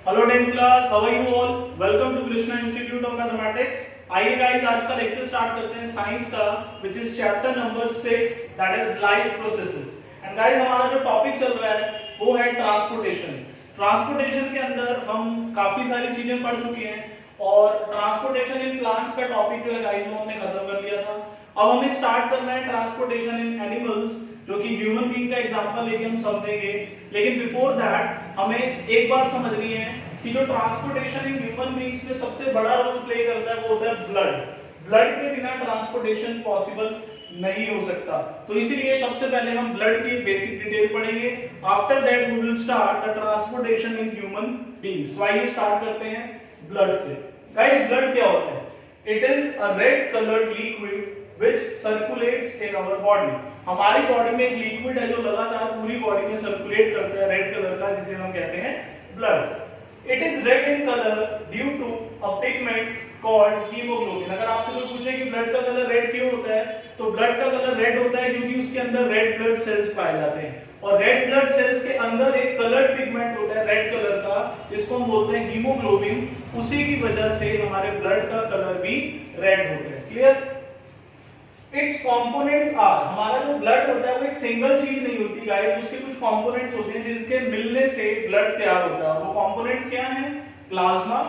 Hello 10th class, how are you all? Welcome to Krishna institute of mathematics. आइए guys, आज का lecture start करते हैं साइंस का, which is chapter number 6, that is life processes. And guys, हमारा जो topic चल रहा है वो है ट्रांसपोर्टेशन। ट्रांसपोर्टेशन के अंदर हम काफी सारी चीजें पढ़ चुके हैं और ट्रांसपोर्टेशन इन प्लांट्स का टॉपिक जो है गाइस वो हमने खत्म कर लिया था। अब हमें स्टार्ट करना है ट्रांसपोर्टेशन इन एनिमल्स, जो कि ह्यूमन बीइंग का एग्जांपल लेके हम समझेंगे। लेकिन बिफोर दैट हमें एक बात समझनी है कि जो ट्रांसपोर्टेशन इन ह्यूमन बीइंग्स में सबसे बड़ा रोल प्ले करता है वो होता है ब्लड। ब्लड के बिना ट्रांसपोर्टेशन पॉसिबल नहीं हो सकता। तो इसीलिए सबसे पहले हम ब्लड की बेसिक डिटेल पढ़ेंगे। After that we will start the transportation in human beings. तो आइए स्टार्ट करते हैं ब्लड से। गाइस, ब्लड क्या होता है? It is a red coloured liquid which circulates in our body। हमारी बॉडी में एक लिक्विड है जो लगातार पूरी बॉडी में सर्कुलेट करता है, रेड कलर का, जिसे हम कहते हैं blood. It is red in colour due to a pigment called haemoglobin. अगर आपसे कोई पूछे कि ब्लड का कलर रेड क्यों होता है, तो ब्लड का कलर रेड होता है क्योंकि उसके अंदर रेड ब्लड सेल्स पाए जाते हैं और रेड ब्लड सेल्स के अंदर एक कलर पिगमेंट होता है रेड कलर का, जिसको हम बोलते हैं हीमोग्लोबिन। उसी की वजह से हमारे ब्लड का कलर भी रेड होता है। क्लियर? इट्स कंपोनेंट्स आर, हमारा जो ब्लड होता है वो एक सिंगल चीज नहीं होती गाइस, उसके कुछ कंपोनेंट्स होते हैं जिसके मिलने से ब्लड तैयार होता है। वो कंपोनेंट्स क्या हैं? प्लाज्मा,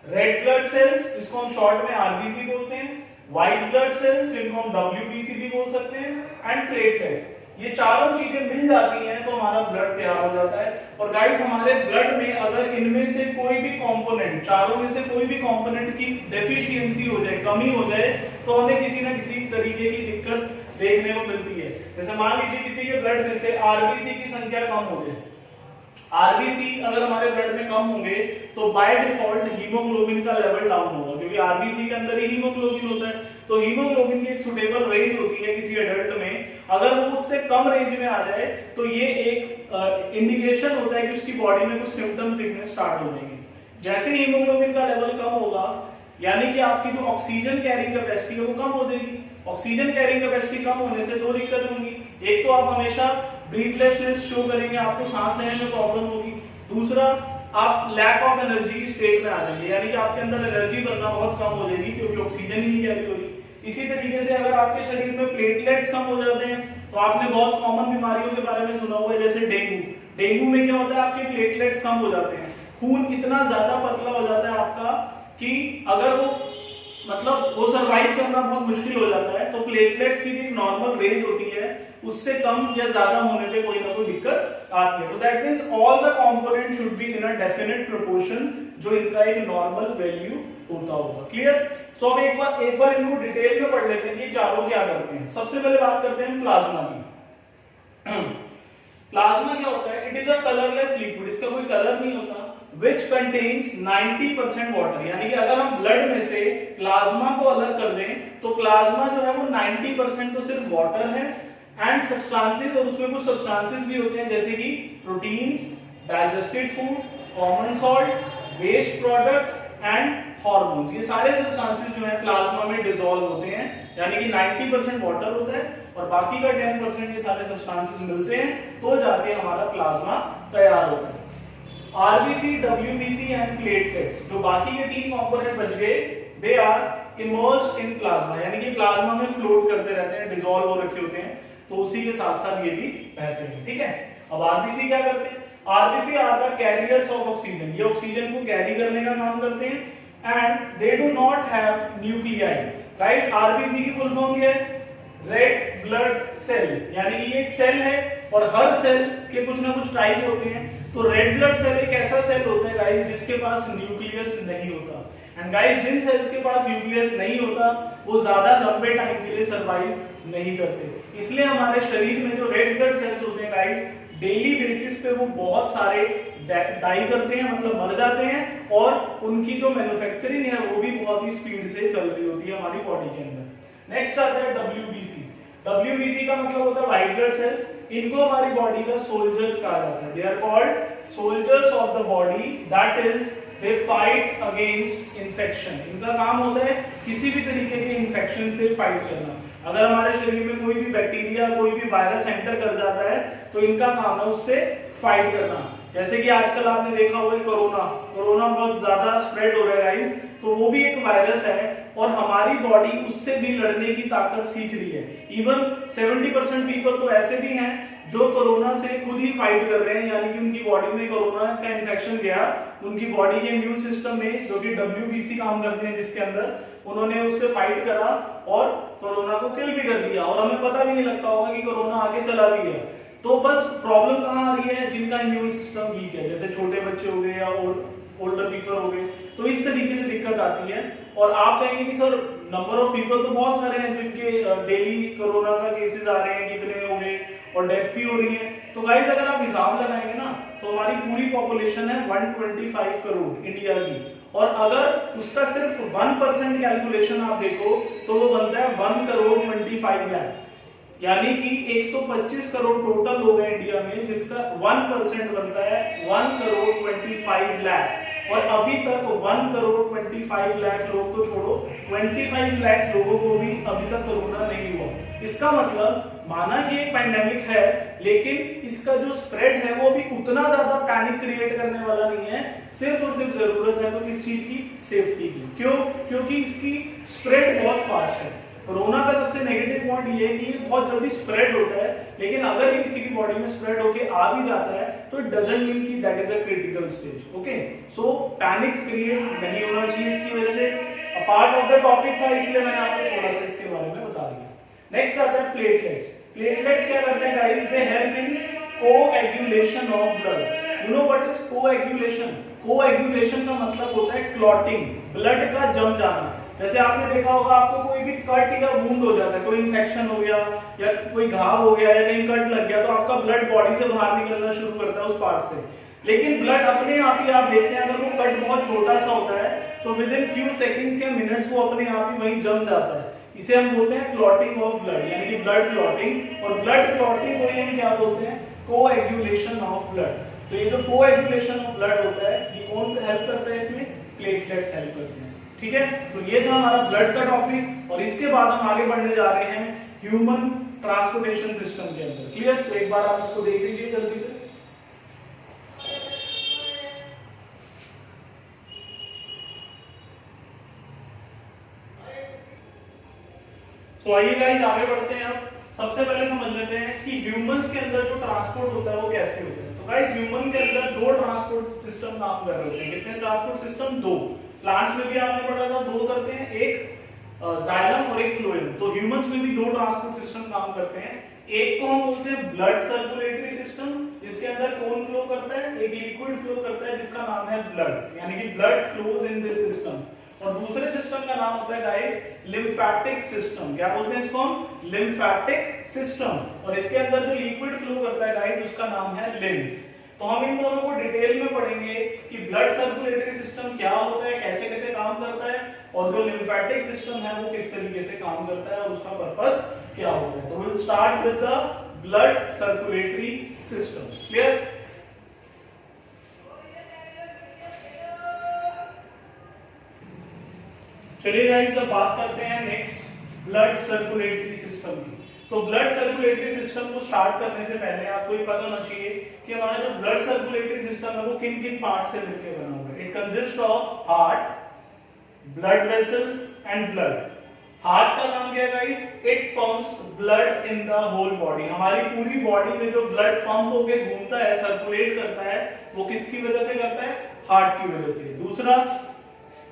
रेड ब्लड सेल्स जिसको हम शॉर्ट में आरबीसी बोलते हैं, व्हाइट ब्लड सेल्स जिनको हम डब्ल्यूबीसी भी बोल सकते हैं, एंड प्लेटलेट्स। ये चारों चीजें मिल जाती हैं तो हमारा ब्लड तैयार हो जाता है। और गाइस, हमारे ब्लड में अगर इनमें से कोई भी कंपोनेंट, चारों में से कोई भी कंपोनेंट की डेफिशिएंसी हो जाए, कमी हो जाए, तो हमें किसी ना किसी तरीके की दिक्कत देखने को मिलती है। जैसे मान लीजिए किसी के ब्लड में से आरबीसी की संख्या कम हो जाए। आरबीसी अगर हमारे ब्लड में कम होंगे तो बाय डिफॉल्ट हीमोग्लोबिन का लेवल डाउन होगा, क्योंकि आरबीसी के अंदर ही हीमोग्लोबिन होता है। तो हीमोग्लोबिन की एक सुटेबल रेंज होती है किसी एडल्ट में, अगर वो उससे कम रेंज में आ जाए तो ये एक इंडिकेशन होता है कि उसकी बॉडी में कुछ सिम्टम्स दिखने स्टार्ट हो जाएंगे। जैसे हीमोग्लोबिन का लेवल कम होगा, यानी कि आपकी जो ऑक्सीजन कैरिंग कैपेसिटी है वो कम हो जाएगी। ऑक्सीजन कैरिंग कैपेसिटी कम होने से दो दिक्कत होंगी। एक तो आप हमेशा ब्रीथलेसनेस शो करेंगे, आपको सांस लेने में प्रॉब्लम होगी। दूसरा, आप लैक ऑफ एनर्जी की स्टेट में आ जाएंगे, यानी कि आपके अंदर एनर्जी बनना बहुत कम हो जाएगी क्योंकि ऑक्सीजन ही नहीं कैरी हो रही। इसी तरीके से अगर आपके शरीर में प्लेटलेट्स कम हो जाते हैं तो आपने बहुत कॉमन बीमारियों के बारे में सुना हुआ है, जैसे डेंगू। डेंगू में क्या होता है? आपके प्लेटलेट्स कम हो जाते हैं, खून इतना ज्यादा पतला हो जाता है आपका कि अगर वो सर्वाइव करना बहुत मुश्किल हो जाता है। तो प्लेटलेट्स की भी एक नॉर्मल रेंज होती है, उससे कम या ज्यादा होने पे कोई ना कोई दिक्कत आती है। तो that means all the component should be in a definite proportion, जो इनका एक नॉर्मल वैल्यू होता होगा। क्लियर? सो अब एक बार इनको डिटेल में पढ़ लेते हैं कि चारों क्या करते हैं। सबसे पहले बात करते हैं प्लाज्मा की। प्लाज्मा क्या होता है? It is a colourless liquid, इसका कोई कलर नहीं होता, which contains 90% water। यानी कि अगर हम ब्लड में से प्लाज्मा को अलग कर दें तो प्लाज्मा जो है वो 90% तो सिर्फ वाटर है, एंड सब्सटेंसेस, और उसमें कुछ सब्सटेंसेस भी होते हैं जैसे कि proteins, digested food, common salt, waste products and hormones. ये सारे सब्सटेंसेस जो है प्लाज्मा में डिसॉल्व होते हैं, यानी कि 90% वाटर होता है और बाकी का 10% ये सारे सब्सटेंसेस मिलते हैं तो जाके हमारा प्लाज्मा तैयार होता है। आरबीसी, डब्ल्यूबीसी एंड प्लेटलेट्स, जो बाकी के तीन कंपोनेंट बच गए, they are emerged in plasma, यानी कि प्लाज्मा में फ्लोट करते रहते हैं, डिसॉल्व हो रखे होते हैं, तो उसी के साथ साथ ये भी रहते हैं। ठीक है? अब आरबीसी क्या करते हैं? RBC are the carriers of oxygen, ये ऑक्सीजन को कैरी करने का काम करते हैं, and they do not have nuclei. Guys, RBC की फुल फॉर्म क्या है? रेड ब्लड सेल, यानी कि ये एक सेल है और हर सेल के कुछ ना कुछ टाइप होते हैं। तो रेड ब्लड सेल एक ऐसा सेल होता है गाइस जिसके पास न्यूक्लियस नहीं होता, एंड गाइस जिन सेल्स के पास न्यूक्लियस नहीं होता वो ज्यादा लंबे टाइम के लिए सर्वाइव नहीं करते। इसलिए हमारे शरीर में जो रेड ब्लड सेल्स होते हैं गाइस, डेली बेसिस पे वो बहुत सारे डाई करते हैं, मतलब मर जाते हैं, और उनकी जो मैन्युफैक्चरिंग है वो भी बहुत ही स्पीड से चल रही होती है हमारी बॉडी के अंदर। नेक्स्ट आता है डब्ल्यूबीसी। डब्ल्यूबीसी का मतलब होता है व्हाइट ब्लड सेल्स। इनको हमारी बॉडी का सोल्जर्स कहा जाता है। They are called soldiers of the body, that is they fight against infection. इनका काम होता है किसी भी तरीके के इन्फेक्शन से फाइट करना। अगर हमारे शरीर में कोई भी बैक्टीरिया, कोई भी वायरस एंटर कर जाता है तो इनका काम है उससे फाइट करना। जैसे कि आजकल आपने देखा होगा कोरोना बहुत ज्यादा स्प्रेड हो रहा है गाइस, तो वो भी एक वायरस है और हमारी बॉडी उससे भी लड़ने की ताकत सीख रही है। इवन 70% पीपल तो ऐसे भी हैं जो कोरोना से खुद ही फाइट कर रहे हैं, यानी कि उनकी बॉडी में कोरोना का इन्फेक्शन गया, उनकी बॉडी के इम्यून सिस्टम में जो कि WBC काम करते हैं जिसके अंदर, उन्होंने उससे फाइट करा और कोरोना को किल भी कर दिया और हमें पता भी नहीं लगता होगा कि कोरोना आगे चला भी गया। तो बस प्रॉब्लम कहाँ आ रही है, जिनका इम्यून सिस्टम वीक है, जैसे छोटे बच्चे हो गए या ओल्डर पीपल हो गए, तो इस तरीके से दिक्कत आती है। और आप कहेंगे कि सर नंबर ऑफ पीपल तो बहुत सारे हैं जिनके डेली कोरोना का केसेस आ रहे हैं, कितने हो गए और डेथ भी हो रही है। तो गाइस अगर आप हिसाब लगाएंगे ना तो हमारी पूरी पॉपुलेशन है 125 करोड़ इंडिया की, और अगर उसका सिर्फ 1% कैलकुलेशन आप देखो तो वो बनता है 1 करोड़ 25 लाख, यानी कि 125 करोड़ टोटल लोग हैं इंडिया में, जिसका 1% बनता है 1 करोड़ 25 लाख। और अभी तक 1 करोड़ 25 लाख लोग तो छोड़ो, 25 लाख लोगों को भी अभी तक कोरोना नहीं हुआ। इसका मतलब माना कि एक पैंडेमिक है, लेकिन इसका जो स्प्रेड है वो भी उतना ज्यादा पैनिक क्रिएट करने वाला नहीं है। सिर्फ और सिर्फ जरूरत है तो किस चीज की, सेफ्टी की। क्यों? क्योंकि इसकी स्प्रेड बहुत फास्ट है। कोरोना का सबसे नेगेटिव पॉइंट ये है कि ये बहुत जल्दी स्प्रेड होता है, लेकिन अगर ये किसी की बॉडी में स्प्रेड होके आ भी जाता है तो इट डजंट मीन कि that is a critical stage. Okay, so panic create नहीं होना चाहिए इसकी वजह से। पार्ट ऑफ द टॉपिक था इसलिए मैंने आपको थोड़ा सा इसके बारे में बता दिया। नेक्स्ट आता है प्लेटलेट्स। प्लेटलेट्स क्या करते हैं guys? They help in coagulation of blood. You know what is coagulation? Coagulation का मतलब होता है क्लॉटिंग, ब्लड का जम जाना। जैसे आपने देखा होगा, आपको कोई भी कट या वुंड हो जाता है, कोई इन्फेक्शन हो गया या कोई घाव हो गया या कहीं कट लग गया, तो आपका ब्लड बॉडी से बाहर निकलना शुरू करता है उस पार्ट से। लेकिन ब्लड अपने आप ही, आप देखते हैं अगर वो कट बहुत छोटा सा होता है तो विद इन फ्यू सेकंड्स या मिनट्स वो अपने आप ही वहीं जम जाता है। इसे हम बोलते हैं क्लॉटिंग ऑफ ब्लड, यानी कि ब्लड क्लॉटिंग। और ब्लड क्लॉटिंग को हम क्या बोलते हैं? Coagulation of blood. तो ये जो कोएगुलेशन ऑफ ब्लड होता है, ये कौन हेल्प करता है? इसमें प्लेटलेट्स हेल्प करते हैं। ठीक है, तो ये था हमारा ब्लड का टॉपिक, और इसके बाद हम आगे बढ़ने जा रहे हैं ह्यूमन ट्रांसपोर्टेशन सिस्टम के अंदर। क्लियर? तो एक बार आप इसको देख लीजिए जल्दी से। तो आइए गाइस आगे बढ़ते हैं। अब सबसे पहले समझ लेते हैं कि ह्यूमंस के अंदर जो ट्रांसपोर्ट होता है वो कैसे होता है। तो गाइस ह्यूमन के अंदर दो ट्रांसपोर्ट सिस्टम काम कर रहे होते हैं। कितने ट्रांसपोर्ट सिस्टम? दो। प्लांट्स में भी आपने पढ़ा था दो करते हैं, एक जाइलम और एक फ्लोएम। तो ह्यूमंस में भी दो ट्रांसपोर्ट सिस्टम काम करते हैं। एक को हम बोलते हैं ब्लड सर्कुलेटरी सिस्टम, जिसके अंदर कौन फ्लो करता है? एक लिक्विड फ्लो करता है जिसका नाम है ब्लड, यानी कि blood flows in this system. और दूसरे सिस्टम का नाम होता है गाइस लिम्फैटिक सिस्टम। क्या बोलते हैं इसको हम? Lymphatic system. और इसके अंदर जो लिक्विड फ्लो करता है गाइस उसका नाम है लिम्फ। तो हम इन दोनों को डिटेल में पढ़ेंगे कि ब्लड सर्कुलेटरी सिस्टम क्या होता है, कैसे कैसे काम करता है, और जो लिम्फैटिक सिस्टम है वो किस तरीके से काम करता है और उसका पर्पस क्या होता है। तो we will start with the blood circulatory system. Clear? चलिए गाइस अब बात करते हैं नेक्स्ट ब्लड सर्कुलेटरी सिस्टम की। तो ब्लड सर्कुलेटरी सिस्टम को स्टार्ट करने से पहले आपको ये पता होना चाहिए कि हमारा जो ब्लड सर्कुलेटरी सिस्टम है वो किन किन पार्ट से मिलकर बना हुआ है। It consist of heart, blood vessels and blood. Heart का काम क्या है guys? It pumps blood in the whole body. हमारी पूरी बॉडी में जो ब्लड पंप होके घूमता है, सर्कुलेट करता है, वो किसकी वजह से करता है? हार्ट की वजह से। दूसरा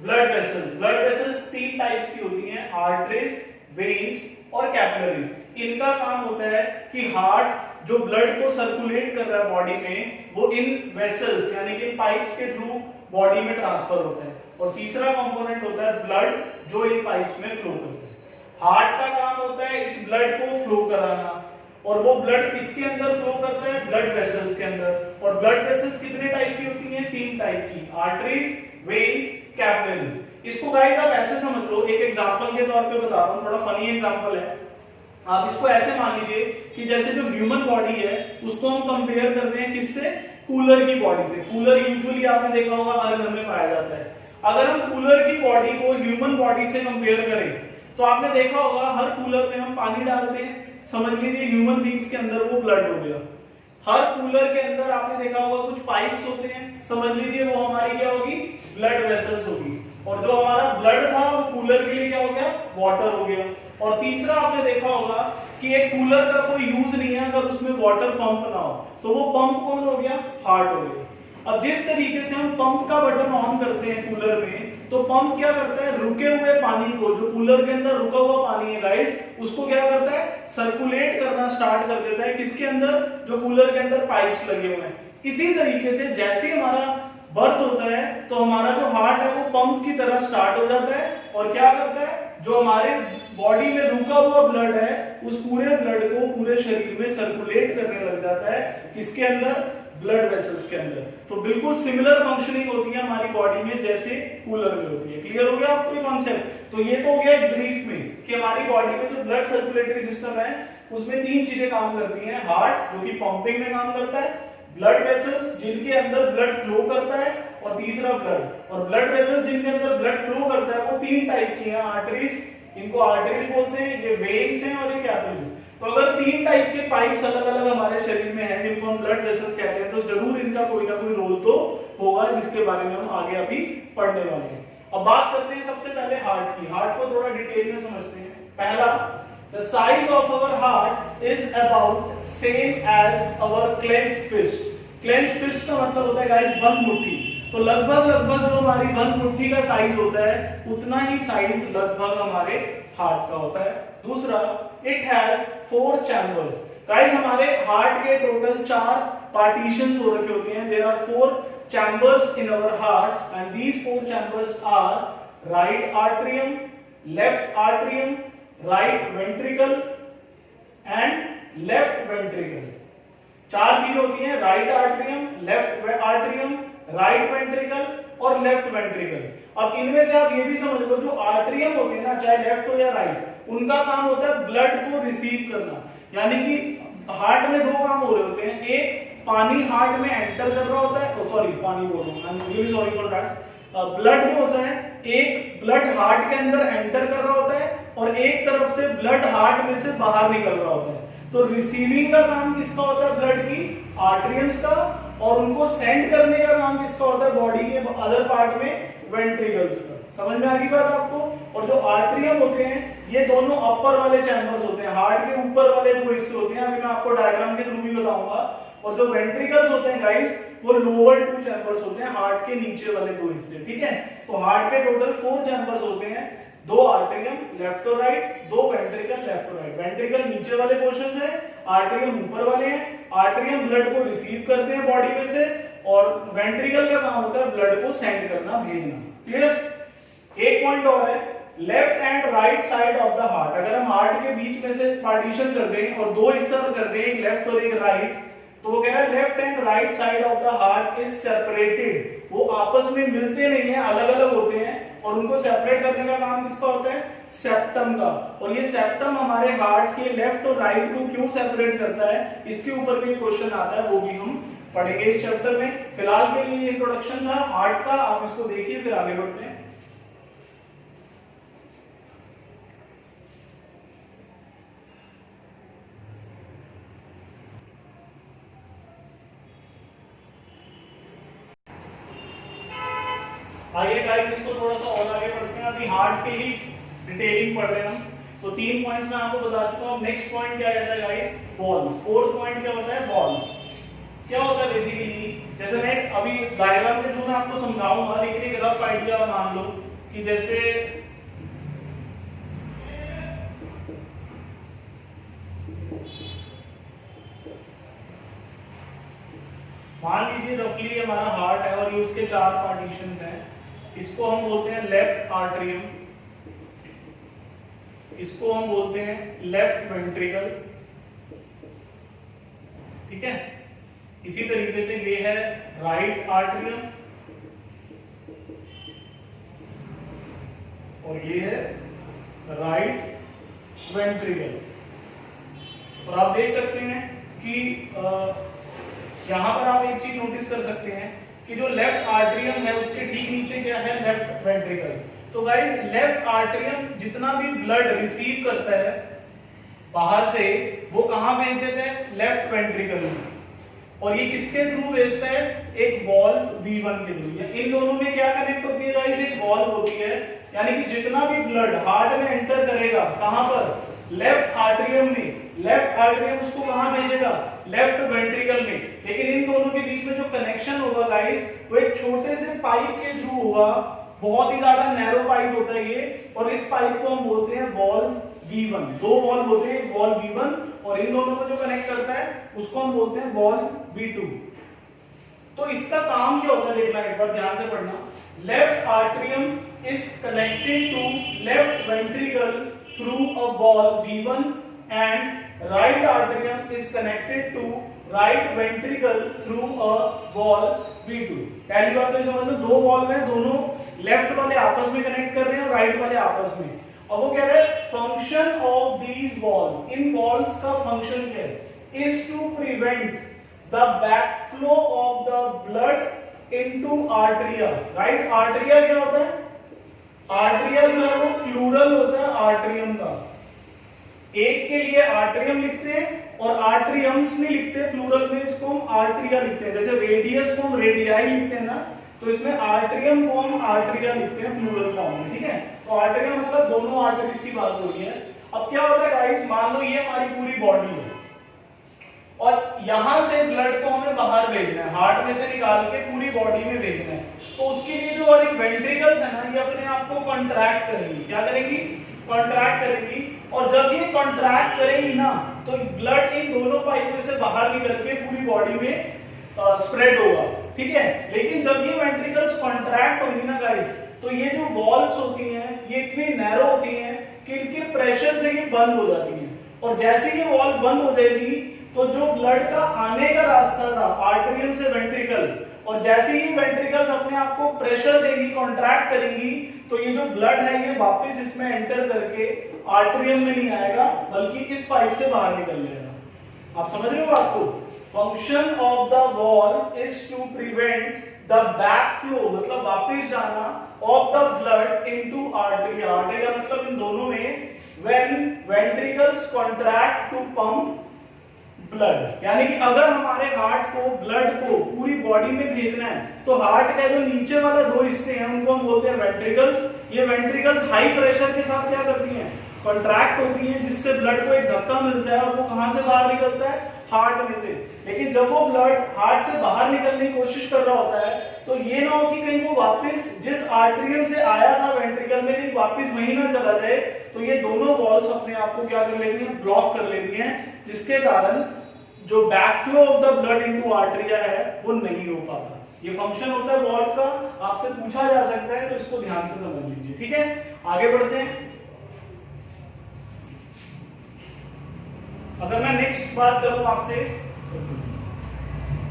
ब्लड वेसल्स। ब्लड वेसल्स तीन टाइप्स की होती हैं, आर्टरीज, वेन्स और कैपिलरीज। इनका काम होता है कि हार्ट जो ब्लड को सर्कुलेट कर रहा है बॉडी में, वो इन वेसल्स यानी कि पाइप्स के थ्रू बॉडी में ट्रांसफर होता है। और तीसरा कंपोनेंट होता है ब्लड, जो इन पाइप्स में फ्लो करता है। हार्ट का काम होता है इस ब्लड को फ्लो कराना, और वो ब्लड किसके अंदर फ्लो करता है? ब्लड वेसल्स के अंदर। और ब्लड वेसल्स कितने टाइप की होती हैं? तीन टाइप की, आर्टरीज, वेन्स, कैपिलरीज। इसको गाइस आप ऐसे समझ लो, एक एग्जांपल के तौर पे बता रहा हूं, थोड़ा फनी एग्जांपल है। आप इसको ऐसे मान लीजिए कि जैसे जो ह्यूमन बॉडी है उसको हम कंपेयर करते हैं किससे? कूलर की बॉडी से। कूलर यूजुअली आपने देखा होगा हर घर में पाया जाता है। अगर हम कूलर की बॉडी को ह्यूमन बॉडी से कंपेयर करें तो आपने देखा होगा हर कूलर में हम पानी डालते हैं, समझ लीजिए ह्यूमन बींग्स के अंदर वो ब्लड हो गया। हर कूलर के अंदर आपने देखा होगा कुछ पाइप्स होते हैं, समझ लीजिए वो हमारी क्या होगी, ब्लड वेसल्स होगी। और जो हमारा ब्लड था वो कूलर के लिए क्या हो गया, वाटर हो गया। और तीसरा आपने देखा होगा कि एक कूलर का कोई यूज नहीं है अगर उसमें वाटर पंप ना हो, तो वो पंप कौन हो गया, हार्ट हो गया। अब जिस तरीके से हम पंप का बटन ऑन करते हैं कूलर में, तो पंप क्या करता है, रुके हुए पानी को, जो कूलर के अंदर रुका हुआ पानी है गाइस, उसको क्या करता है, सर्कुलेट करना स्टार्ट कर देता है, किसके अंदर, जो कूलर के अंदर पाइप्स लगे हुए हैं। इसी तरीके से जैसे हमारा बर्थ होता है तो हमारा जो हार्ट है वो पंप की तरह स्टार्ट हो जाता है और क्या करता है, जो हमारे बॉडी में रुका हुआ ब्लड है उस पूरे ब्लड को पूरे शरीर में सर्कुलेट करने लग जाता है, किसके अंदर, ब्लड वेसल्स के अंदर। तो बिल्कुल सिमिलर फंक्शनिंग होती है हमारी बॉडी में जैसे कूलर में होती है। क्लियर हो गया आपको ये कॉन्सेप्ट? तो ये तो हो गया ब्रीफ में कि हमारी बॉडी में जो ब्लड सर्कुलेटरी सिस्टम है उसमें तीन चीजें काम करती हैं, हार्ट जो कि पंपिंग में काम करता है, ब्लड वेसल्स जिनके अंदर ब्लड फ्लो करता है, और तीसरा ब्लड। और ब्लड वेसल्स जिनके अंदर ब्लड फ्लो करता है वो तीन टाइप की हैं, आर्टरीज, इनको आर्टरीज बोलते हैं, ये वेन्स हैं और ये कैपिलरीज। तो अगर तीन टाइप के पाइप्स अलग अलग हमारे शरीर में हैं जिनको हम ब्लड वेसल्स कहते हैं, तो जरूर इनका कोई ना कोई रोल तो होगा, जिसके बारे में हम आगे अभी पढ़ने वाले हैं। अब बात करते हैं सबसे पहले हार्ट की। हार्ट को थोड़ा डिटेल में समझते हैं। पहला, the size of our heart is about same as our clenched fist। clenched fist का मतलब होता है गाइस बंद मुट्ठी। तो लगभग जो हमारी बंद मुट्ठी का साइज होता है उतना ही साइज लगभग हमारे हार्ट का होता है। दूसरा, it has 4 chambers। गाइस हमारे हार्ट के टोटल 4 पार्टीशंस हो रखे होते हैं। there are 4 chambers in our heart and these 4 chambers are right atrium, left atrium, right ventricle and left ventricle। 4 चीजें होती हैं, right atrium, left atrium, right ventricle और लेफ्ट वेंट्रिकल। अब इनमें से आप ये भी समझ लो, जो आर्ट्रियम होते हैं ना, चाहे लेफ्ट हो या राइट, उनका काम होता है ब्लड को रिसीव करना। यानी कि हार्ट में 2 काम हो रहे होते हैं, एक पानी हार्ट में एंटर कर रहा होता है, सॉरी पानी बोल रहा हूं, I am really sorry for that. Blood जो होता है, एक ब्लड हार्ट के अंदर एंटर कर रहा होता है और एक तरफ से ब्लड हार्ट में से बाहर निकल रहा होता है। तो रिसीविंग का काम किसका होता है, ब्लड की, आर्टरियम्स का, और उनको सेंड करने का काम किसका होता है, बॉडी के अदर पार्ट में, वेंट्रिकल्स का। समझ में आ गई बात आपको? और जो आर्टरियम होते हैं ये दोनों अपर वाले चैम्बर्स होते हैं, हार्ट के ऊपर वाले 2 हिस्से होते हैं, अभी मैं आपको डायग्राम के थ्रू भी बताऊंगा। और जो वेंट्रिकल्स होते हैं गाइस वो लोअर 2 चैम्बर्स होते हैं, हार्ट के नीचे वाले 2 हिस्से। ठीक है, तो हार्ट के टोटल 4 चैम्बर्स होते हैं, 2 आर्टरियम लेफ्ट और राइट, 2 वेंट्रिकल लेफ्ट और राइट। वेंट्रिकल नीचे वाले पोर्शंस है, आर्टरियम ऊपर वाले हैं। आर्टरियम ब्लड को रिसीव करते हैं बॉडी में से और वेंट्रिकल का काम होता है ब्लड को सेंड करना, भेजना। क्लियर? एक पॉइंट और है, left and right side of the heart. अगर हम हार्ट के बीच में से पार्टीशन कर दें और 2 हिस्सा कर दें, एक लेफ्ट और एक राइट, तो वो कह रहा है left and right side of the heart is separated. वो आपस में मिलते नहीं है, अलग अलग होते हैं, और उनको सेपरेट करने का काम किसका होता है, सेप्टम का। और ये सेप्टम हमारे हार्ट के लेफ्ट और राइट को क्यों सेपरेट करता है, इसके ऊपर भी क्वेश्चन आता है, वो भी हम पढ़ेंगे इस चैप्टर में। फिलहाल के लिए इंट्रोडक्शन था हार्ट का, आप इसको देखिए फिर आगे बढ़ते हैं। आइए गाइस इसको थोड़ा सा और आगे बढ़ते हैं। अभी हार्ट के ही डिटेलिंग पढ़ रहे हैं हम, तो 3 पॉइंट्स मैं आपको बता चुका हूं। नेक्स्ट पॉइंट क्या रहता है गाइस, वॉल्स। 4th पॉइंट क्या होता है, वॉल्स। क्या होता है बेसिकली, जैसे मैं अभी डायग्राम के थ्रू मैं आपको समझाऊंगा, लेकिन एक रफ आइडिया मान लो कि जैसे मान लीजिए रफली हमारा हार्ट है और ये उसके 4 पार्टीशंस हैं। इसको हम बोलते हैं लेफ्ट आर्टरियम, इसको हम बोलते हैं लेफ्ट वेंट्रिकल। ठीक है, इसी तरीके से ये है राइट आर्टरियम और ये है राइट वेंट्रिकल। और आप देख सकते हैं कि यहां पर आप एक चीज नोटिस कर सकते हैं कि जो लेफ्ट आर्टरियम है उसके ठीक नीचे क्या है, लेफ्ट वेंट्रिकल। तो गाइस लेफ्ट आर्टरियम जितना भी ब्लड रिसीव करता है बाहर से, वो कहां भेज देते हैं, लेफ्ट वेंट्रिकल में। और ये किसके थ्रू भेजता है, एक वॉल्व V1 के थ्रू। इन दोनों में क्या कनेक्ट होती है गाइस, एक वॉल्व होती है, यानी कि जितना भी ब्लड हार्ट में एंटर करेगा, कहां पर, लेफ्ट आर्टरियम में, लेफ्ट आर्टरियम उसको कहां भेजेगा, लेफ्ट वेंट्रिकल में। लेकिन इन दोनों के बीच में जो कनेक्शन होगा गाइस, वो एक छोटे से पाइप के थ्रू होगा, बहुत ही ज्यादा नैरो पाइप होता है ये, और इस पाइप को हम बोलते हैं वॉल्व V1। दो वॉल्व होते हैं, वॉल्व V1 और इन दोनों को जो कनेक्ट करता है उसको हम बोलते हैं वॉल्व V2। तो इसका काम क्या होता है देखना, एक बार ध्यान से पढ़ना। Left atrium is connected to left ventricle through a valve V1 and right atrium is connected to right ventricle through a valve V2। पहली बात तो समझ लो, दो वॉल्व हैं, दोनों लेफ्ट वाले आपस में कनेक्ट कर रहे हैं और राइट वाले आपस में। अब वो कह रहे हैं फंक्शन ऑफ दीज वॉल्व्स, इन वॉल्व्स का फंक्शन क्या है, is to prevent the backflow of the blood into arteria. Guys arteria क्या होता है, आर्टरिया जो है वो प्लूरल होता है आर्टरियम का। एक के लिए आर्टरियम लिखते हैं और आर्टरियम्स नहीं लिखते प्लूरल में, इसको हम आर्टरिया लिखते हैं। जैसे रेडियस को हम रेडियाई लिखते हैं ना, तो इसमें आर्टरियम को हम आर्टरिया लिखते हैं प्लूरल फॉर्म में, ठीक है। तो आर्टरिया मतलब दोनों आर्टरीज की बात हो रही है। अब क्या होता है गाइस, मान लो ये हमारी पूरी बॉडी है और यहां से ब्लड को हमें बाहर भेजना है, हार्ट में से निकाल के पूरी बॉडी में भेजना है। तो उसके लिए जो हमारी वेंट्रिकल्स है ना, ये अपने आप को कॉन्ट्रैक्ट करेंगी। क्या करेंगी, कॉन्ट्रैक्ट करेंगी। और जब ये कॉन्ट्रैक्ट करेंगी ना, तो ब्लड इन दोनों पाइप में से बाहर निकल के पूरी बॉडी में स्प्रेड होगा, ठीक है। लेकिन जब ये वेंट्रिकल्स कॉन्ट्रैक्ट होंगी ना गाइस, तो ये जो वॉल्व्स होती हैं ये इतनी नैरो होती हैं कि इनके प्रेशर से ये बंद हो जाती हैं। और जैसे ये वॉल्व बंद हो जाएगी तो जो ब्लड का आने का रास्ता था आर्टरियम से वेंट्रिकल, और जैसे ही वेंट्रिकल्स अपने आप को प्रेशर देंगी, कॉन्ट्रैक्ट करेंगी, तो ये जो ब्लड है ये वापस इसमें एंटर करके आर्टरियम में नहीं आएगा, बल्कि इस पाइप से बाहर निकल जाएगा। आप समझ रहे हो बात को। Function of the valve is to prevent the backflow, मतलब वापस जाना, of the blood into atria. Atria मतलब इन दोनों में, when ventricles contract to pump blood. यानी कि अगर हमारे हार्ट को ब्लड को पूरी बॉडी में भेजना है, तो हार्ट का जो नीचे वाला दो हिस्से हैं उनको हम बोलते हैं वेंट्रिकल्स। ये वेंट्रिकल्स हाई प्रेशर के साथ क्या करती हैं, कॉन्ट्रैक्ट होती हैं, जिससे ब्लड को एक धक्का मिलता है और वो कहां से बाहर निकलता है, हार्ट में से। लेकिन जब वो ब्लड हार्ट से बाहर निकलने की कोशिश कर रहा होता है, तो ये ना हो कि कहीं वो वापस जिस आर्टरियम से आया था वेंट्रिकल में, कहीं वापस वहीं ना चला जाए। तो ये दोनों वॉल्व्स अपने आप को क्या कर लेती हैं, ब्लॉक कर लेती हैं, जिसके कारण जो backflow of the blood into arteria है वो नहीं हो पाता। ये फंक्शन होता है वॉल्व का, आपसे पूछा जा सकता है, तो इसको ध्यान से समझ लीजिए, ठीक है। आगे बढ़ते हैं। अगर मैं नेक्स्ट बात करूं आपसे,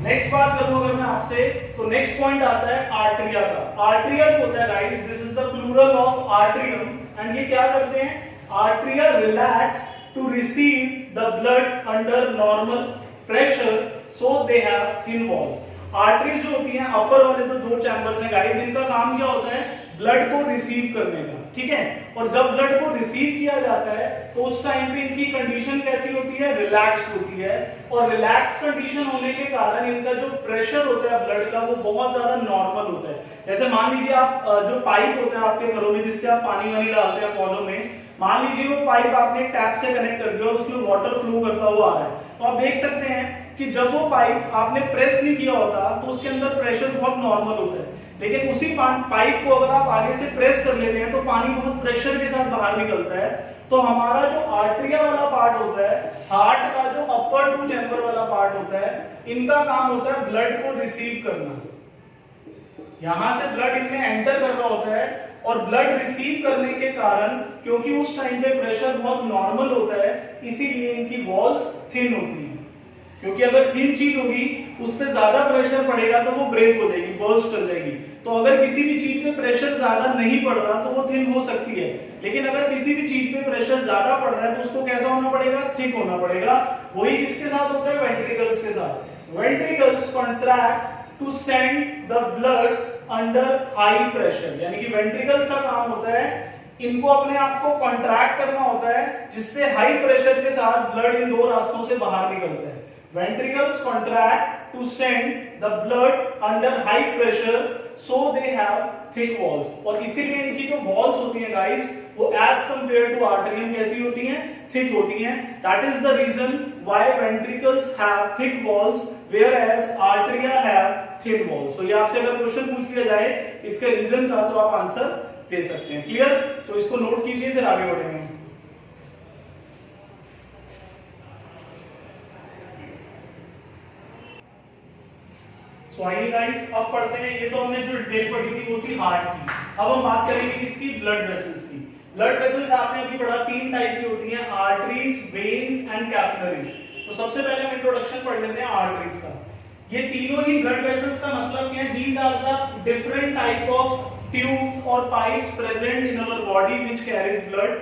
अगर मैं आपसे, तो नेक्स्ट पॉइंट आता है आर्टरिया का। आर्टरिया जो होता है guys, this is the plural of arterium, and ये क्या करते हैं, arteria relax to receive the blood under normal pressure, so they have thin walls. Arteries जो होती हैं, अपर वाले तो दो चैम्बर्स हैं गाइस, इनका काम क्या होता है, ब्लड को रिसीव करने का, ठीक है। और जब ब्लड को रिसीव किया जाता है तो उस टाइम पे इनकी कंडीशन कैसी होती है, रिलैक्स्ड होती है। और रिलैक्स कंडीशन होने के कारण इनका जो प्रेशर होता है ब्लड का, वो बहुत ज्यादा नॉर्मल होता है। जैसे मान लीजिए आप जो पाइप होता है आपके घरों में, जिससे आप पानी वानी डालते हैं पौधों में, मान लीजिए वो पाइप आपने टैप से कनेक्ट कर दिया और उसमें वाटर फ्लो करता हुआ आ रहा है, तो आप देख सकते हैं कि जब वो पाइप आपने प्रेस नहीं किया होता तो उसके अंदर प्रेशर बहुत नॉर्मल होता है। लेकिन उसी पाइप को अगर आप आगे से प्रेस कर लेते हैं तो पानी बहुत प्रेशर के साथ बाहर निकलता है। तो हमारा जो आर्टरिया वाला पार्ट होता है, हार्ट का जो अपर टू चैम्बर वाला पार्ट होता है, इनका काम होता है ब्लड को रिसीव करना। यहां से ब्लड इनमें एंटर कर रहा होता है, और ब्लड रिसीव करने के कारण, क्योंकि उस टाइम पे प्रेशर बहुत नॉर्मल होता है, इसीलिए इनकी वॉल्स थिन होती हैं। क्योंकि अगर थिन चीज होगी, उस पर ज्यादा प्रेशर पड़ेगा तो वो ब्रेक हो जाएगी, बर्स्ट कर जाएगी। तो अगर किसी भी चीज पे प्रेशर ज्यादा नहीं पड़ रहा तो वो थिन हो सकती है, लेकिन अगर किसी भी चीज पे प्रेशर ज्यादा पड़ रहा है तो उसको कैसा होना पड़ेगा, थिक होना पड़ेगा। वही किसके साथ होता है, वेंट्रिकल्स के साथ। Ventricles contract to send the blood under high pressure, यानी कि वेंट्रिकल्स का काम होता है इनको अपने आप को कॉन्ट्रैक्ट करना होता है, जिससे हाई प्रेशर के साथ ब्लड इन दो रास्तों से बाहर निकलता है। Ventricles contract to send the blood under high pressure, so they have thick walls. और इसीलिए इनकी जो walls होती हैं guys, वो as compared to arterium कैसी होती हैं? Thick होती हैं. That is the reason why ventricles have thick walls, whereas arteria have thin walls. So ये आपसे अगर क्वेश्चन पूछ लिया जाए इसके रीजन का, तो आप आंसर दे सकते हैं. क्लियर? सो इसको नोट कीजिए, फिर आगे बढ़ेंगे. सो आइए गाइस, अब पढ़ते हैं. ये तो हमने जो डिटेल पढ़ी थी वो थी हार्ट की. अब हम बात करेंगे किसकी? ब्लड वेसल्स की. ब्लड वेसल्स आपने अभी पढ़ा 3 टाइप की होती हैं, आर्टरीज, वेन्स एंड कैपिलरीज. तो सबसे पहले हम इंट्रोडक्शन पढ़ लेते हैं आर्टरीज का. ये तीनों ही ब्लड वेसल्स का मतलब क्या है? These are the different type of tubes और pipes present in our body which carries blood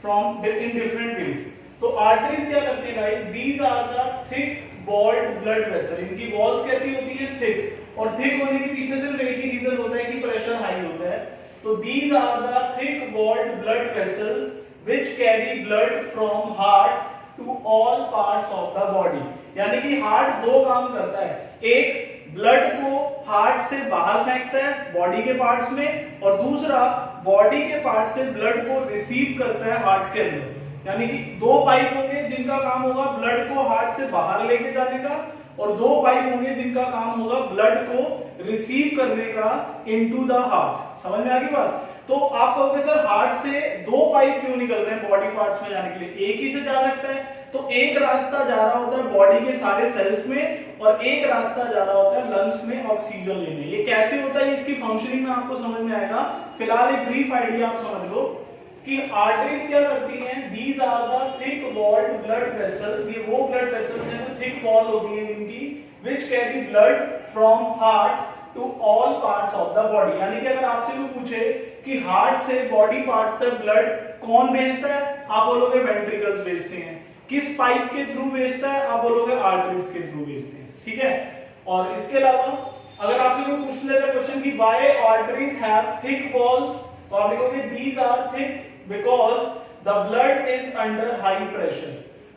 from in different ways. तो आर्टरीज क्या करती है guys? These are the thick walled blood vessel. इनकी वॉल्स कैसी होती है? थिक. और थिक होने के पीछे सिर्फ एक ही रीजन होता है कि प्रेशर हाई होता है. तो these are the thick walled blood vessels which carry blood from heart to all parts of the body. यानी कि हार्ट दो काम करता है. एक, ब्लड को हार्ट से बाहर फेंकता है बॉडी के पार्ट्स में, और दूसरा बॉडी के पार्ट से ब्लड को रिसीव करता है हार्ट के अंदर. यानी कि दो पाइप होंगे जिनका काम होगा ब्लड को हार्ट से बाहर लेके जाने का, और दो पाइप होंगे जिनका काम होगा ब्लड को रिसीव करने का इनटू द हार्ट. समझ में आ गई बात? तो आप कहोगे सर हार्ट से दो पाइप क्यों निकल रहे हैं बॉडी पार्ट्स में जाने के लिए? एक ही से जा सकता है. तो एक रास्ता जा रहा होता है बॉडी के सारे सेल्स में, और एक रास्ता जा रहा होता है लंग्स में ऑक्सीजन लेने. ये कैसे होता है, इसकी फंक्शनिंग में आपको समझ में आएगा. फिलहाल एक ब्रीफ आइडिया आप समझ लो कि आर्टरीज क्या करती हैं. These are the thick walled blood vessels. ये वो ब्लड वेसल्स हैं जो थिक वॉल होती हैं जिनकी, which carry blood from heart to all parts of the body. यानी कि अगर आपसे कोई पूछे कि हार्ट से बॉडी पार्ट्स तक ब्लड कौन भेजता है, आप बोलोगे वेंट्रिकल्स भेजते हैं. किस पाइप के थ्रू भेजता है, आप बोलोगे आर्टरीज के थ्रू भेजते हैं. ठीक है. और इसके अलावा अगर आपसे कोई पूछ लेता है क्वेश्चन कि why arteries have thick walls, तो आप लिखोगे these are thick because the blood is under high pressure.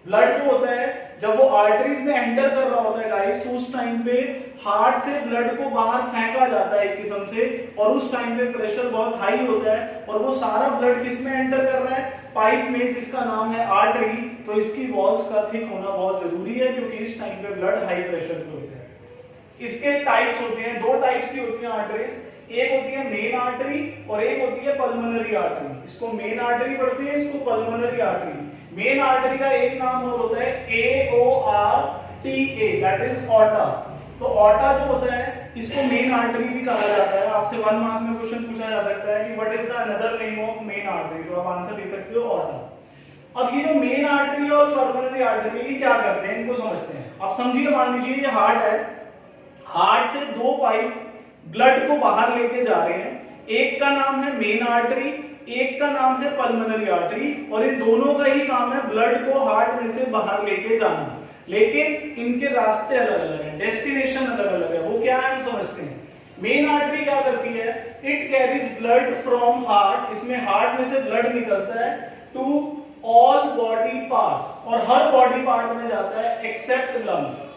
Blood जो होता है जब वो आर्टरीज में एंटर कर रहा होता है गाइस, उस टाइम पे हार्ट से ब्लड को बाहर फेंका जाता है एक किस्म से, और उस टाइम पे प्रेशर बहुत हाई होता है, और वो सारा ब्लड किस में एंटर कर रहा है? पाइप में, जिसका नाम है आर्टरी. तो इसकी वॉल्स का थिक होना बहुत जरूरी है, क्योंकि इस टाइम पे ब्लड हाई प्रेशर पे होता है. इसके टाइप्स होते हैं, दो टाइप्स की होती हैं आर्टरीज. एक होती है मेन आर्टरी और एक होती है पल्मोनरी आर्टरी. इसको मेन आर्टरी पढ़ते हैं, इसको पल्मोनरी आर्टरी. मेन आर्टरी का एक नाम और होता है AORTA, दैट इज ऑर्टा. तो ऑर्टा जो होता है इसको मेन आर्टरी भी कहा जाता है. आपसे 1 मार्क में क्वेश्चन पूछा जा सकता है कि what is the another name of main artery, तो आप आंसर दे सकते हो ऑर्टा. अब ये जो मेन आर्टरी और पल्मोनरी आर्टरी ये क्या करते हैं, इनको समझते हैं. आप समझिए, मान लीजिए ये हार्ट है. हार्ट से दो पाइप ब्लड को बाहर लेके जा रहे हैं. एक का नाम है मेन आर्टरी, एक का नाम है पल्मोनरी आर्टरी, और इन दोनों का ही काम है ब्लड को हार्ट में से बाहर लेके जाना. लेकिन इनके रास्ते अलग अलग हैं, डेस्टिनेशन अलग अलग है. वो क्या है हम समझते हैं. मेन आर्टरी क्या करती है? It carries blood from heart. इसमें हार्ट में से ब्लड निकलता है टू ऑल बॉडी पार्ट्स, और हर बॉडी पार्ट में जाता है एक्सेप्ट लंग्स.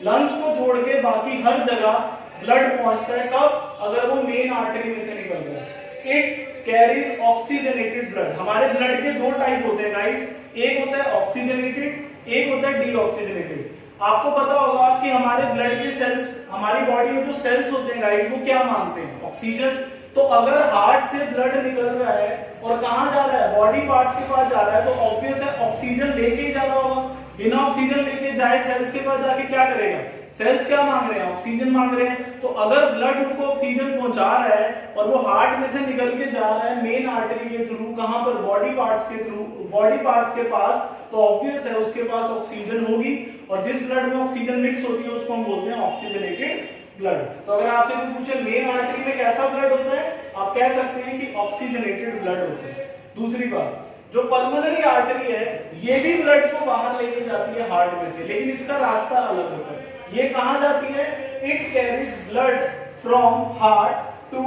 लंग्स को छोड़ के बाकी हर जगह ब्लड पहुंचता है. कब? अगर वो मेन आर्टरी में से निकल रहा है. It carries oxygenated blood. हमारे ब्लड के दो टाइप होते हैं गाइस. एक होता है ऑक्सीजनेटेड, एक होता है डीऑक्सीजनेटेड. आपको पता होगा कि हमारे ब्लड के सेल्स, हमारी बॉडी में जो सेल्स होते हैं गाइस, वो क्या मांगते हैं? ऑक्सीजन. तो अगर हार्ट से ब्लड निकल रहा है और कहां जा रहा है? बॉडी पार्ट्स के पास जा रहा है, तो ऑब्वियस है ऑक्सीजन लेके ही जा रहा होगा. बिना ऑक्सीजन लेके जाए सेल्स के पास जाके क्या करेगा? सेल्स क्या मांग रहे हैं? ऑक्सीजन मांग रहे हैं. तो अगर ब्लड उनको ऑक्सीजन पहुंचा रहा है और वो हार्ट में से निकल के जा रहा है मेन आर्टरी के थ्रू, कहां पर? बॉडी पार्ट्स के थ्रू, बॉडी पार्ट्स के पास, तो ऑब्वियस है उसके पास ऑक्सीजन होगी. और जिस ब्लड में ऑक्सीजन मिक्स होती है उसको हम बोलते हैं ऑक्सीजनेटेड ब्लड. तो अगर आपसे कोई पूछे मेन आर्टरी में कैसा ब्लड होता है, आप कह सकते हैं कि ऑक्सीजनेटेड ब्लड होता है. दूसरी बात, जो पल्मोनरी आर्टरी है ये भी ब्लड को बाहर लेके जाती है हार्ट में से, लेकिन इसका रास्ता अलग होता है. ये कहां जाती है? It carries blood from heart to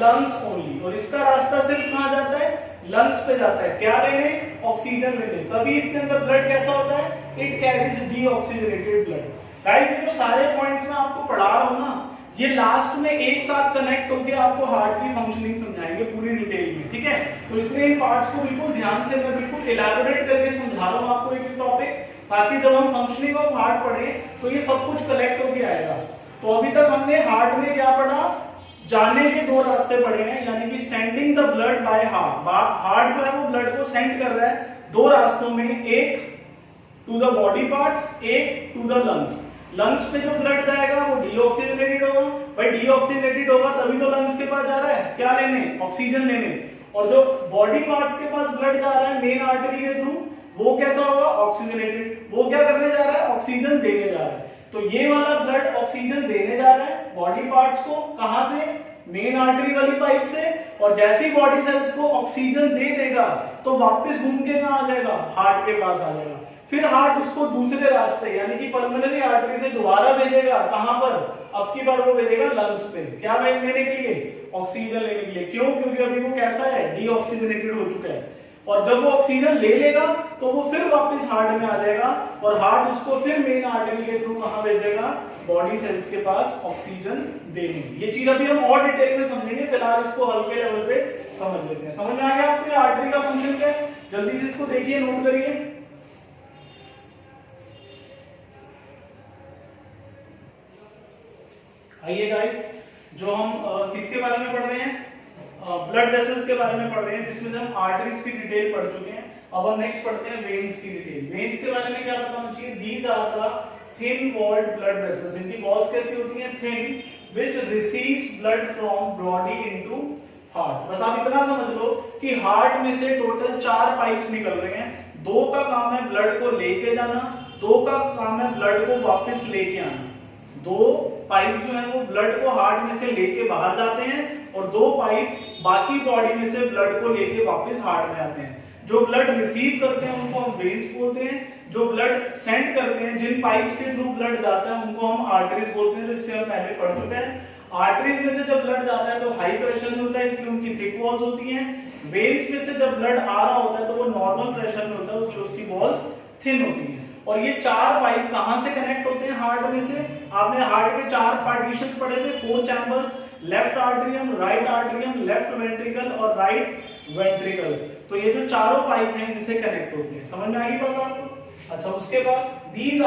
lungs only. और इसका रास्ता सिर्फ कहां जाता है? लंग्स पे जाता है. क्या लेने? ऑक्सीजन लेने. तभी इसके अंदर ब्लड कैसा होता है? It carries deoxygenated blood. Guys ये जो सारे पॉइंट्स मैं आपको पढ़ा रहा हूं ना, ये लास्ट में एक साथ कनेक्ट होकर आपको हार्ट की फंक्शनिंग समझाएंगे पूरी डिटेल में, ठीक है। तो इसमें इन पार्ट्स को बिल्कुल ध्यान से मैं बिल्कुल इलैबोरेट करके समझा रहा हूं आपको एक एक टॉपिक, ताकि जब हम फंक्शनिंग ऑफ हार्ट पढ़े तो ये सब कुछ कलेक्ट होके आएगा। तो अभी तक हमने हार्ट में क्या पढ़ा, जाने के दो रास्ते पढ़े हैं, यानी कि sending the blood by heart. Heart जो है वो ब्लड को सेंड कर रहा है दो रास्तों में, एक टू द बॉडी पार्ट्स, एक टू द लंग्स। लंग्स पे जो ब्लड जाएगा वो डीऑक्सीजनेटेड होगा, भाई डीऑक्सीजनेटेड होगा तभी तो लंग्स के पास जा रहा है क्या लेने, ऑक्सीजन लेने। और जो बॉडी पार्ट्स के पास ब्लड जा रहा है मेन आर्टरी के थ्रू, वो कैसा होगा, ऑक्सीजनेटेड। वो क्या करने जा रहा है, ऑक्सीजन देने जा रहा है। तो ये वाला ब्लड ऑक्सीजन देने जा रहा है बॉडी पार्ट्स को, कहां से, मेन आर्टरी वाली पाइप से। और जैसे ही बॉडी सेल्स को ऑक्सीजन दे देगा तो वापस घूम के कहां आ जाएगा, हार्ट के पास आ जाएगा। फिर हार्ट उसको दूसरे रास्ते यानी कि पल्मोनरी आर्टरी से दोबारा भेजेगा, कहां पर, अब की बार वो भेजेगा लंग्स पे, क्या लेने के लिए, ऑक्सीजन लेने के लिए। क्यों, क्योंकि अभी वो कैसा है, डीऑक्सीजनेटेड हो चुका है। और जब वो ऑक्सीजन ले लेगा तो वो फिर वापस हार्ट में आ जाएगा, और हार्ट उसको फिर मेन आर्टरी के थ्रू कहां भेजेगा, बॉडी सेल्स के पास ऑक्सीजन देने। ये चीज अभी हम और डिटेल में समझेंगे, फिलहाल इसको हल्के लेवल पे समझ लेते हैं। समझ में आ गया आपको आर्टरी का फंक्शन क्या है, जल्दी से इसको देखिए, नोट करिए। आइए गाइस, जो हम किसके बारे में पढ़ रहे हैं, ब्लड वेसल्स के बारे में पढ़ रहे हैं, जिसमें से हम आर्टरीज की डिटेल पढ़ चुके हैं। अब हम नेक्स्ट पढ़ते हैं वेन्स की डिटेल। वेन्स के बारे में क्या पता होना चाहिए, these are the thin walled blood vessels. इनकी वॉल्स कैसी होती हैं, thin, which receives blood from body into heart. बस आप इतना समझ लो कि हार्ट में से टोटल 4 पाइप्स निकल रहे हैं। 2 का काम है ब्लड को लेके जाना, 2 का काम है ब्लड को वापस लेके आना। 2 पाइप जो है वो ब्लड को हार्ट में से लेके बाहर जाते हैं, और 2 पाइप बाकी बॉडी में से ब्लड को लेके वापस हार्ट में आते हैं। जो ब्लड रिसीव करते हैं उनको हम वेन्स बोलते हैं, जो ब्लड सेंड करते हैं, जिन पाइप्स के थ्रू ब्लड जाता है उनको हम आर्टरीज बोलते हैं, जिससे हम पहले पढ़ चुके हैं। आर्टरीज में से जब ब्लड जाता है तो हाई प्रेशर में होता है, इसलिए उनकी थिक वॉल्स होती हैं। वेन्स में से जब ब्लड आ रहा होता है तो वो नॉर्मल प्रेशर में होता है, उसलिए उसकी वॉल्स थिन होती हैं। और ये 4 पाइप कहां से कनेक्ट होते हैं, हार्ट में से। आपने हार्ट के 4 पार्टीशंस पढ़े थे, 4 chambers, left atrium, right atrium, left ventricle और राइट वेंट्रिकल्स। तो ये जो चारों पाइप हैं इनसे कनेक्ट होते हैं। समझ में आ गई बात आपको। अच्छा, उसके बाद these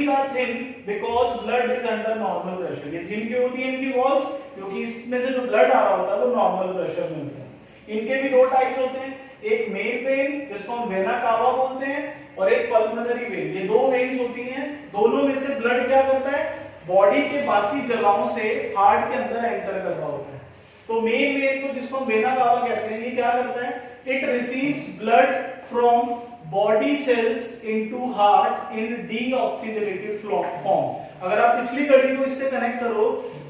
are thin because blood is under normal pressure। ये थिन क्यों होती है इनकी वॉल्स, क्योंकि इसमें से जो ब्लड आ रहा होता है वो नॉर्मल प्रेशर में होता है। इनके भी 2 टाइप्स होते हैं, एक मेन वेन जिसको हम वेना कावा बोलते हैं, और एक पल्मोनरी वेन। ये 2 वेन्स होती हैं, दोनों में से ब्लड क्या करता है, बॉडी के बाकी जगहों से हार्ट के अंदर एंटर कर रहा होता है। तो मेन वेन को जिसको हम वेना कावा कहते हैं, ये क्या करता है, it receives blood from body cells into heart in deoxygenated form. अगर आप पिछली कड़ी को इससे कनेक्ट करो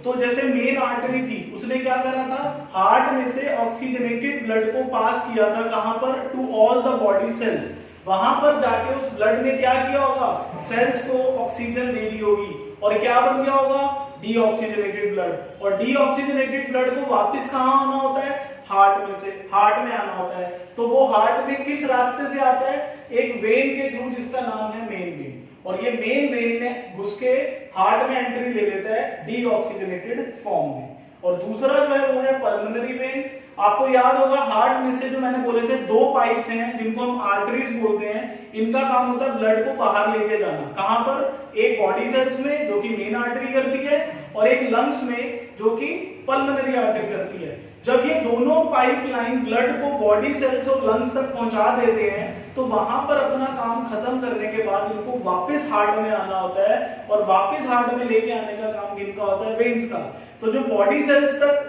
तो जैसे मेन आर्टरी थी, उसने क्या करा था, हार्ट में से ऑक्सीजनेटेड ब्लड को पास किया था, कहां पर, to all the body cells. वहां पर जाके उस ब्लड ने क्या किया होगा, सेल्स को ऑक्सीजन दे दी होगी, और क्या बन गया होगा, डीऑक्सीजनेटेड ब्लड। और डीऑक्सीजनेटेड ब्लड को वापस कहां आना होता है, हार्ट में से, हार्ट में आना होता है। तो वो हार्ट में किस रास्ते से आता है, एक वेन के थ्रू जिसका नाम है मेन वेन। और ये मेन वेन में घुस के हार्ट में एंट्री ले लेता है डीऑक्सीजनेटेड फॉर्म में। और दूसरा जो है वो है पल्मोनरी वेन। आपको याद होगा हार्ट में से जो मैंने बोले थे 2 पाइप्स हैं जिनको हम आर्टरीज बोलते हैं, इनका काम होता है ब्लड को बाहर लेके जाना। कहां पर, एक बॉडी सेल्स में जो कि मेन आर्टरी करती है, और एक लंग्स में जो कि पल्मोनरी आर्टरी करती है। जब ये दोनों पाइपलाइन ब्लड को बॉडी सेल्स और लंग्स तक पहुंचा देते हैं तो वहां पर अपना काम खत्म करने के बाद इनको वापस हार्ट में आना होता है, और वापस हार्ट में लेके आने का काम किनका होता है, वेन्स का। तो जो बॉडी सेल्स तक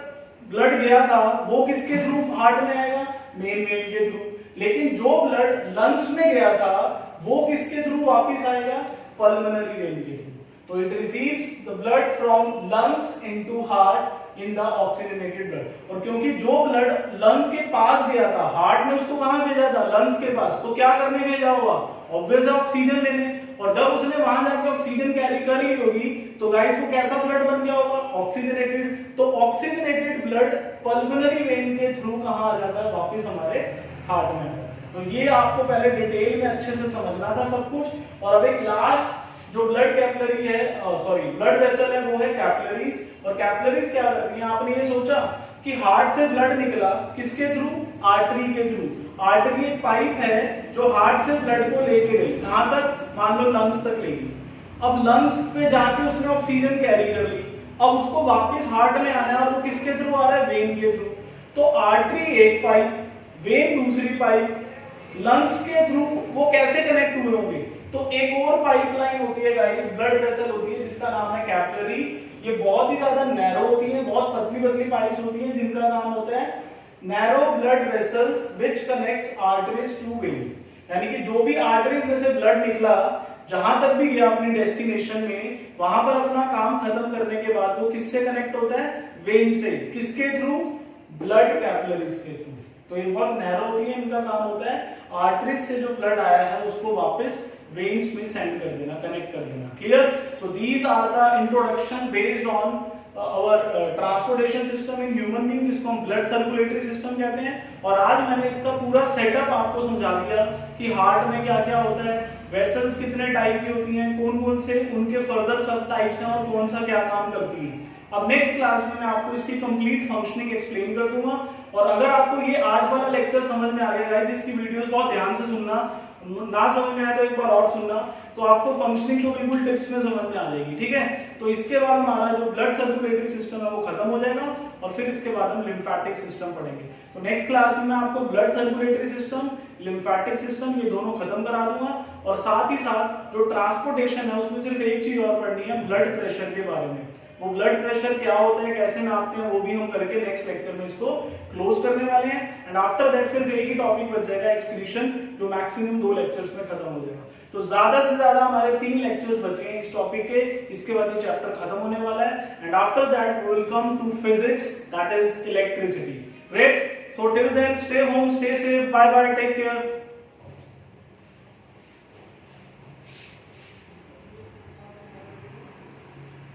ब्लड गया था वो किसके थ्रू हार्ट में आएगा, मेन वेन के थ्रू। लेकिन जो ब्लड लंग्स में गया था वो किसके थ्रू वापस आएगा, पल्मोनरी वेन के थ्रू। तो it receives the blood from lungs into heart in the oxygenated blood. और क्योंकि जो ब्लड लंग के पास गया था, हार्ट ने उसको कहां भेजा था, लंग्स के पास, तो क्या करने भेजा होगा, ऑब्वियस है ऑक्सीजन लेने। और जब उसने वहां जाकर ऑक्सीजन कैरी कर ली होगी तो गाइस वो कैसा ब्लड बन गया होगा, ऑक्सीजनेटेड। तो ऑक्सीजनेटेड ब्लड पल्मोनरी वेन के थ्रू कहां आ जाता है, वापस हमारे हार्ट में। तो ये आपको पहले डिटेल में अच्छे से समझना था सब कुछ। और अब एक लास्ट जो ब्लड कैपिलरी है, सॉरी ब्लड वेसल है वो है कैपिलरीज, और कैपिलरीज क्या करती हैं, आपने ये सोचा कि हार्ट से ब्लड निकला किसके थ्रू, आर्टरी के थ्रू। आर्टरी एक पाइप है जो हार्ट से ब्लड को लेके गई, कहां तक, मान लो लंग्स तक ले गई। अब लंग्स पे जाके उसने ऑक्सीजन कैरी कर ली, अब उसको वापस हार्ट में आना है और वो किसके थ्रू आ रहा है, वेन के थ्रू। तो आर्टरी एक पाइप, वेन दूसरी पाइप, लंग्स के थ्रू वो कैसे कनेक्ट हुए होंगे, तो एक और पाइपलाइन होती है गाइस, ब्लड वेसल होती है जिसका नाम है कैपिलरी। ये बहुत ही ज्यादा नैरो होती है, बहुत पतली पतली पाइप्स होती हैं जिनका काम होता है narrow blood vessels which connects arteries to veins. यानी कि जो भी आर्टरीज में से ब्लड निकला, जहां तक भी गया अपनी डेस्टिनेशन में, वहां पर अपना काम खत्म करने के बाद वो किससे कनेक्ट होता है, वेन से। किसके थ्रू, ब्लड कैपिलरीज के थ्रू। तो ये बहुत नैरो होती है, इनका काम होता है आर्टरीज से जो ब्लड आया है उसको वापस वेन्स में सेंड कर देना, कनेक्ट कर देना। Clear? So these are the introduction based on our transportation system in human being, जिसको हम ब्लड सर्कुलेटरी सिस्टम कहते हैं। और आज मैंने इसका पूरा सेटअप आपको समझा दिया कि हार्ट में क्या क्या होता है, वेसल्स कितने टाइप की होती हैं, कौन कौन से उनके फर्दर सब टाइप्स हैं और कौन सा क्या काम करती है। अब नेक्स्ट क्लास में मैं आपको इसकी कंप्लीट फंक्शनिंग एक्सप्लेन कर दूंगा। और अगर आपको ये आज वाला लेक्चर समझ में आ गया गाइस, इसकी वीडियोस बहुत ध्यान से सुनना, ना समझ में आए तो एक बार और सुनना, तो आपको फंक्शनिंग तो बिल्कुल टिप्स में समझ में आ जाएगी। ठीक है? तो इसके बाद हमारा जो ब्लड सर्कुलेटरी सिस्टम है वो खत्म हो जाएगा और फिर इसके बाद हम लिम्फेटिक सिस्टम पढ़ेंगे। तो नेक्स्ट क्लास में मैं आपको blood circulatory system, lymphatic system, ये दोनों खत्म करा दूंगा। और साथ ही साथ जो ट्रांसपोर्टेशन है उसमें सिर्फ एक चीज और पढ़नी है, ब्लड प्रेशर के बारे में। वो ब्लड प्रेशर क्या होता है, कैसे नापते हैं, वो भी हम करके नेक्स्ट लेक्चर में इसको क्लोज करने वाले हैं। एंड आफ्टर दैट सिर्फ एक ही टॉपिक बच जाएगा, एक्सक्रीशन, जो मैक्सिमम 2 लेक्चर्स में खत्म हो जाएगा। तो ज्यादा से ज्यादा हमारे 3 लेक्चर्स बचे हैं इस टॉपिक के, इसके बाद ये चैप्टर खत्म होने वाला है। And after that we will come to physics, that is electricity. Great? So till then stay home, stay safe, bye bye, take care.